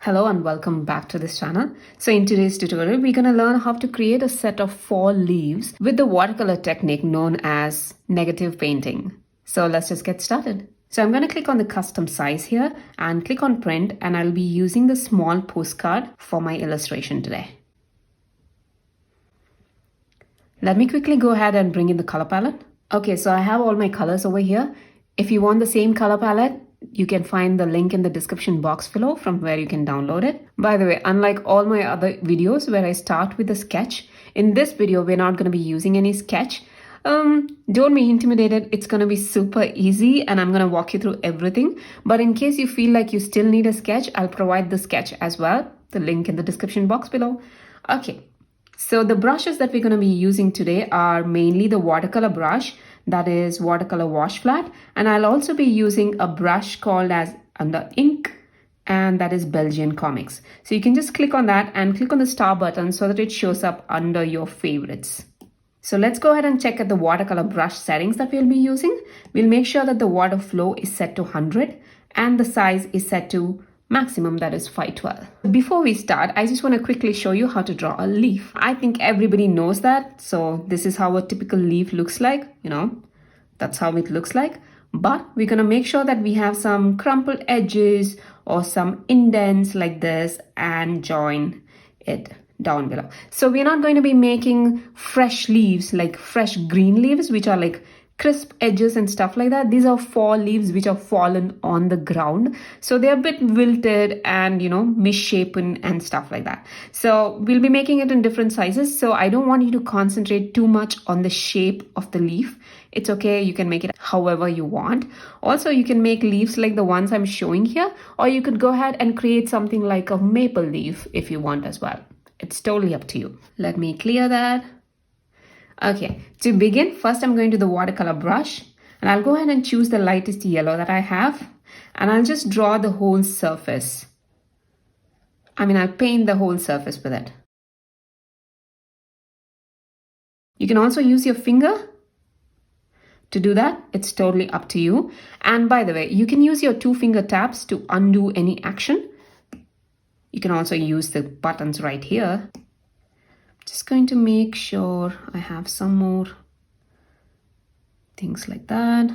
Hello and welcome back to this channel. So in today's tutorial, we're going to learn how to create a set of 4 leaves with the watercolor technique known as negative painting. So let's just get started. So I'm going to click on the custom size here and click on print, and I'll be using the small postcard for my illustration today. Let me quickly go ahead and bring in the color palette. Okay, so I have all my colors over here. If you want the same color palette, you can find the link in the description box below from where you can download it. By the way, unlike all my other videos where I start with a sketch, in this video, we're not going to be using any sketch. Don't be intimidated. It's going to be super easy and I'm going to walk you through everything. But in case you feel like you still need a sketch, I'll provide the sketch as well. The link in the description box below. Okay, so the brushes that we're going to be using today are mainly the watercolor brush, that is watercolor wash flat, and I'll also be using a brush called as under ink, and that is Belgian Comics. So you can just click on that and click on the star button so that it shows up under your favorites. So let's go ahead and check at the watercolor brush settings that we'll be using. We'll make sure that the water flow is set to 100 and the size is set to maximum, that is 512. Before we start, I just want to quickly show you how to draw a leaf. I think everybody knows that. So this is how a typical leaf looks like, that's how it looks like. But we're going to make sure that we have some crumpled edges or some indents like this and join it down below. So we're not going to be making fresh leaves, like fresh green leaves, which are like crisp edges and stuff like that. These are fall leaves which are fallen on the ground, so they're a bit wilted and misshapen and stuff like that. So we'll be making it in different sizes, so I don't want you to concentrate too much on the shape of the leaf. It's okay, you can make it however you want. Also, you can make leaves like the ones I'm showing here, or you could go ahead and create something like a maple leaf if you want as well. It's totally up to you. Let me clear that. Okay, to begin, first I'm going to the watercolor brush and I'll go ahead and choose the lightest yellow that I have, and I'll just draw the whole surface. I'll paint the whole surface with it. You can also use your finger to do that. It's totally up to you. And by the way, you can use your 2 finger taps to undo any action. You can also use the buttons right here. Just going to make sure I have some more things like that.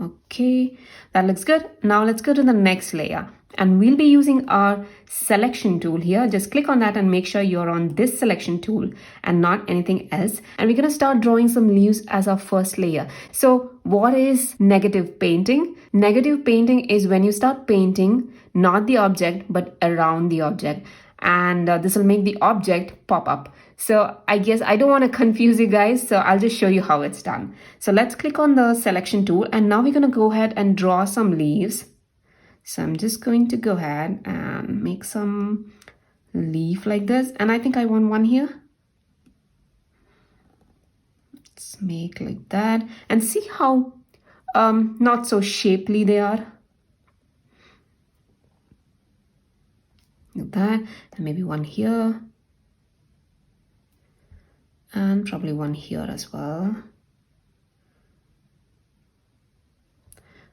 Okay, that looks good. Now let's go to the next layer, and we'll be using our selection tool here. Just click on that and make sure you're on this selection tool and not anything else. And we're going to start drawing some leaves as our first layer. So what is negative painting? Negative painting is when you start painting not the object but around the object, and this will make the object pop up. So I guess I don't want to confuse you guys, so I'll just show you how it's done. So let's click on the selection tool, and now we're going to go ahead and draw some leaves. So I'm just going to go ahead and make some leaf like this, and I think I want one here. Let's make like that and see how not so shapely they are. Like that, and maybe one here. And probably one here as well.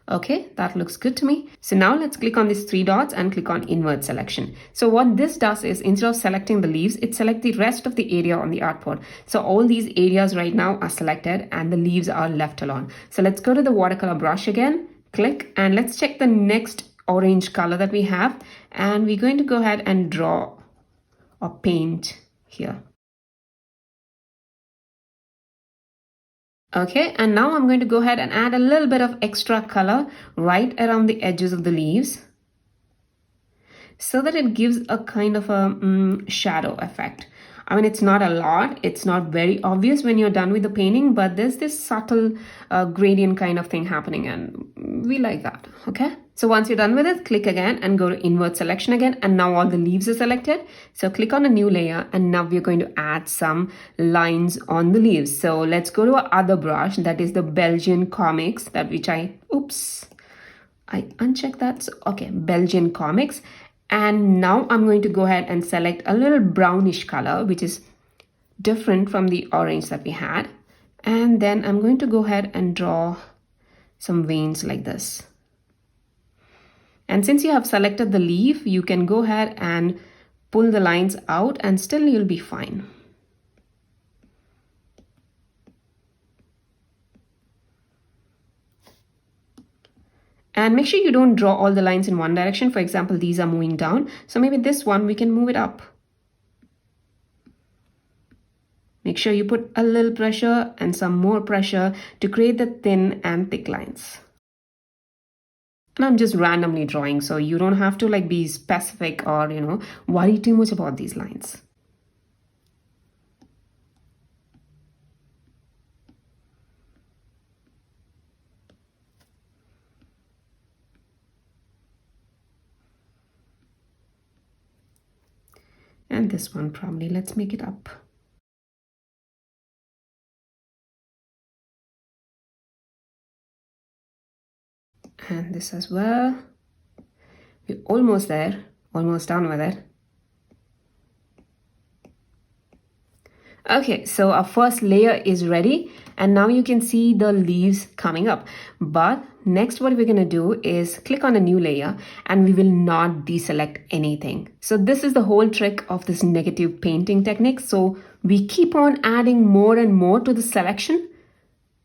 Okay, that looks good to me. So now let's click on these 3 dots and click on invert selection. So what this does is, instead of selecting the leaves, it selects the rest of the area on the artboard. So all these areas right now are selected and the leaves are left alone. So let's go to the watercolor brush again, click, and let's check the next orange color that we have. And we're going to go ahead and draw or paint here. Okay, and now I'm going to go ahead and add a little bit of extra color right around the edges of the leaves so that it gives a kind of a shadow effect. It's not a lot, it's not very obvious when you're done with the painting, but there's this subtle gradient kind of thing happening, and we like that. Okay, so once you're done with it, click again and go to invert selection again, and now all the leaves are selected. So click on a new layer, and now we're going to add some lines on the leaves. So let's go to our other brush, that is the Belgian Comics, I unchecked that. So, okay, Belgian Comics. And now I'm going to go ahead and select a little brownish color, which is different from the orange that we had. And then I'm going to go ahead and draw some veins like this. And since you have selected the leaf, you can go ahead and pull the lines out and still you'll be fine. And make sure you don't draw all the lines in one direction. For example, these are moving down. So maybe this one, we can move it up. Make sure you put a little pressure and some more pressure to create the thin and thick lines. And I'm just randomly drawing, so you don't have to like be specific or, worry too much about these lines. And this one probably, let's make it up. And this as well. We're almost there, almost done with it. Okay, so our first layer is ready and now you can see the leaves coming up. But next what we're going to do is click on a new layer and we will not deselect anything. So this is the whole trick of this negative painting technique. So we keep on adding more and more to the selection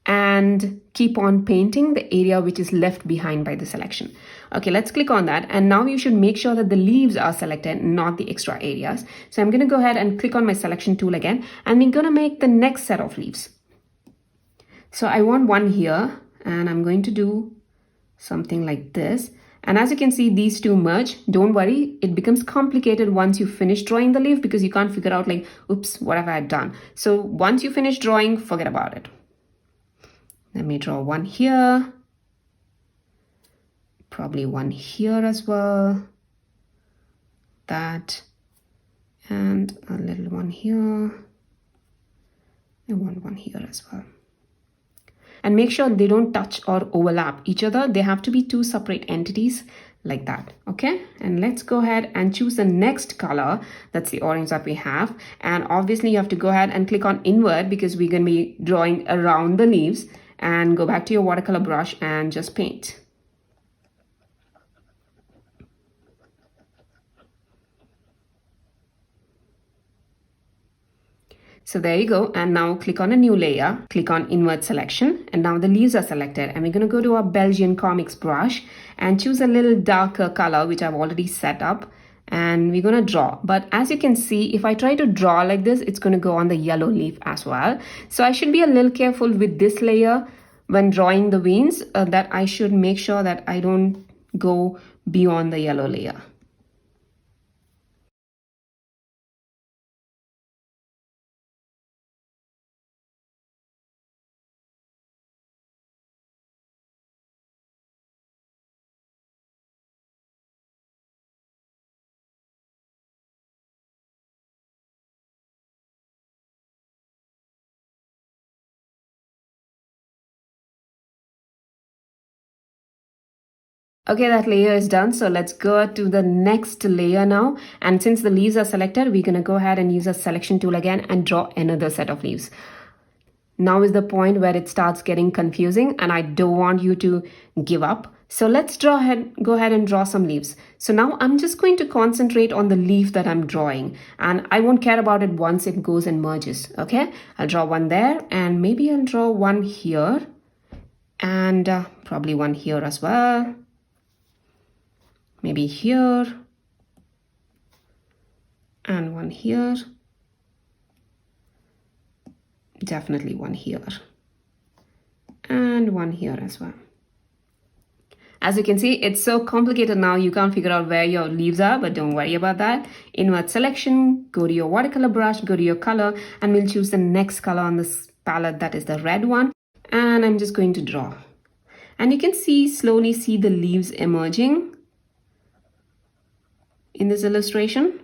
and keep on painting the area which is left behind by the selection. Okay, let's click on that. And now you should make sure that the leaves are selected, not the extra areas. So I'm going to go ahead and click on my selection tool again, and we're going to make the next set of leaves. So I want one here, and I'm going to do something like this. And as you can see, these two merge. Don't worry, it becomes complicated once you finish drawing the leaf because you can't figure out like, oops, what have I done? So once you finish drawing, forget about it. Let me draw one here, probably one here as well, that, and a little one here, and one here as well. And make sure they don't touch or overlap each other. They have to be two separate entities like that, okay? And let's go ahead and choose the next color. That's the orange that we have. And obviously you have to go ahead and click on invert because we're gonna be drawing around the leaves. And go back to your watercolor brush and just paint. So there you go. And now click on a new layer, click on invert selection. And now the leaves are selected. And we're going to go to our Belgian comics brush and choose a little darker color, which I've already set up. And we're going to draw. But as you can see, if I try to draw like this, it's going to go on the yellow leaf as well. So I should be a little careful with this layer when drawing the veins, that I should make sure that I don't go beyond the yellow layer. Okay, that layer is done. So let's go to the next layer now. And since the leaves are selected, we're going to go ahead and use a selection tool again and draw another set of leaves. Now is the point where it starts getting confusing and I don't want you to give up. So let's go ahead and draw some leaves. So now I'm just going to concentrate on the leaf that I'm drawing and I won't care about it once it goes and merges. Okay, I'll draw one there and maybe I'll draw one here and probably one here as well. Maybe here and one here. Definitely one here and one here as well. As you can see, it's so complicated now, you can't figure out where your leaves are, but don't worry about that. Invert selection, go to your watercolor brush, go to your color, and we'll choose the next color on this palette, that is the red one. And I'm just going to draw. And you can slowly see the leaves emerging in this illustration.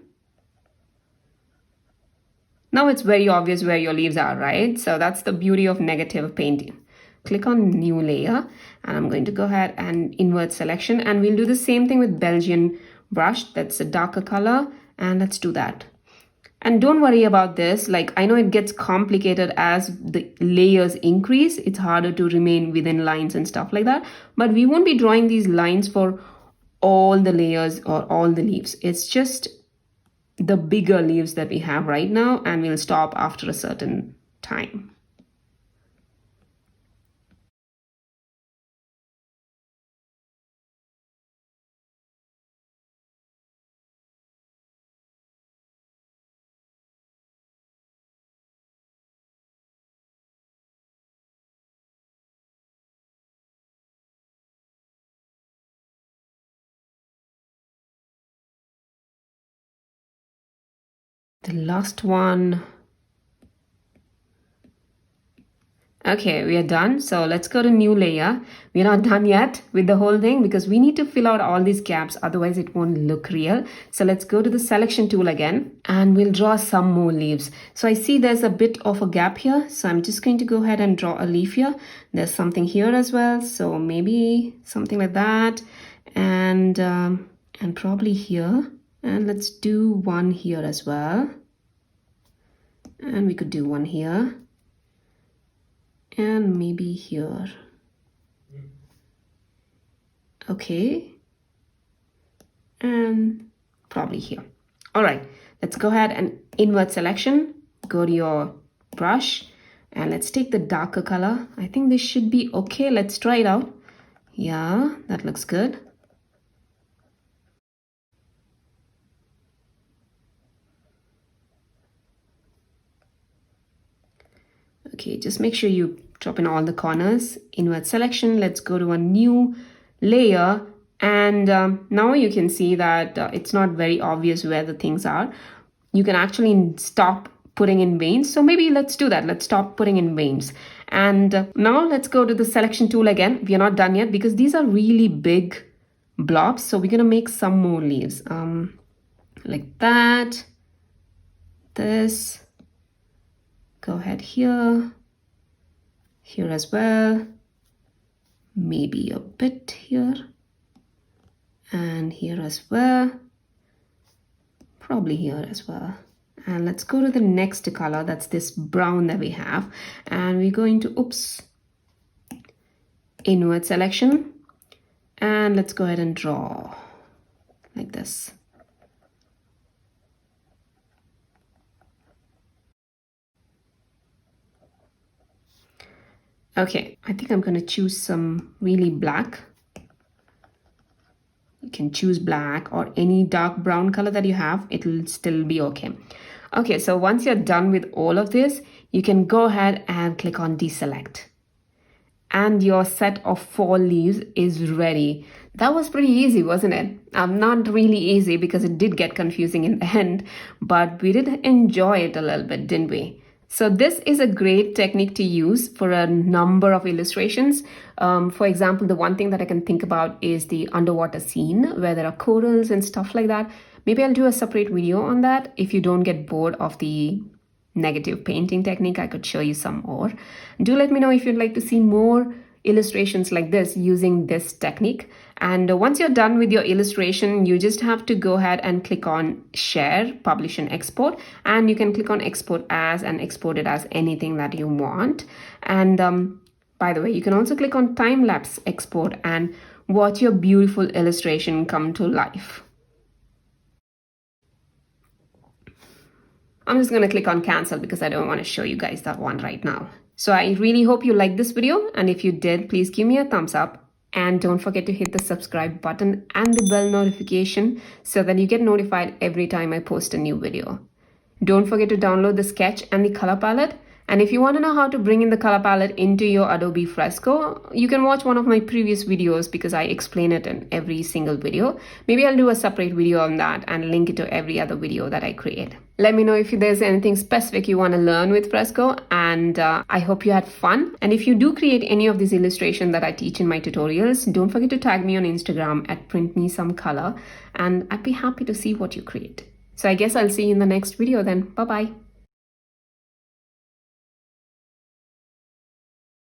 Now it's very obvious where your leaves are, right? So that's the beauty of negative painting. Click on new layer and I'm going to go ahead and invert selection and we'll do the same thing with Belgian brush. That's a darker color and let's do that. And don't worry about this. Like, I know it gets complicated as the layers increase. It's harder to remain within lines and stuff like that. But we won't be drawing these lines for all the layers or all the leaves. It's just the bigger leaves that we have right now, and we'll stop after a certain time. The last one. Okay, we are done. So let's go to new layer. We're not done yet with the whole thing because we need to fill out all these gaps, otherwise it won't look real. So let's go to the selection tool again and we'll draw some more leaves. So I see there's a bit of a gap here. So I'm just going to go ahead and draw a leaf here. There's something here as well. So maybe something like that. And probably here. And let's do one here as well. And we could do one here. And maybe here. Okay. And probably here. All right, let's go ahead and invert selection. Go to your brush and let's take the darker color. I think this should be okay. Let's try it out. Yeah, that looks good. Okay, just make sure you drop in all the corners. Invert selection. Let's go to a new layer. And now you can see that it's not very obvious where the things are. You can actually stop putting in veins. So maybe let's do that. Let's stop putting in veins. And now let's go to the selection tool again. We are not done yet because these are really big blobs. So we're going to make some more leaves. Like that. This. Go ahead here as well, maybe a bit here, and here as well, probably here as well. And let's go to the next color, that's this brown that we have, and we're going to, invert selection, and let's go ahead and draw like this. Okay, I think I'm going to choose some really black. You can choose black or any dark brown color that you have. It'll still be okay. Okay, so once you're done with all of this, you can go ahead and click on deselect. And your set of 4 leaves is ready. That was pretty easy, wasn't it? Not really easy because it did get confusing in the end, but we did enjoy it a little bit, didn't we? So this is a great technique to use for a number of illustrations. For example, the one thing that I can think about is the underwater scene where there are corals and stuff like that. Maybe I'll do a separate video on that. If you don't get bored of the negative painting technique, I could show you some more. Do let me know if you'd like to see more illustrations like this using this technique. And once you're done with your illustration, you just have to go ahead and click on share, publish and export, and you can click on export as and export it as anything that you want. And by the way, you can also click on time-lapse export and watch your beautiful illustration come to life. I'm just going to click on cancel because I don't want to show you guys that one right now. So I really hope you liked this video, and if you did, please give me a thumbs up. And don't forget to hit the subscribe button and the bell notification so that you get notified every time I post a new video. Don't forget to download the sketch and the color palette. And if you want to know how to bring in the color palette into your Adobe Fresco, you can watch one of my previous videos because I explain it in every single video. Maybe I'll do a separate video on that and link it to every other video that I create. Let me know if there's anything specific you want to learn with Fresco, and I hope you had fun. And if you do create any of these illustrations that I teach in my tutorials, don't forget to tag me on Instagram at printmesomecolor, and I'd be happy to see what you create. So I guess I'll see you in the next video then. Bye-bye.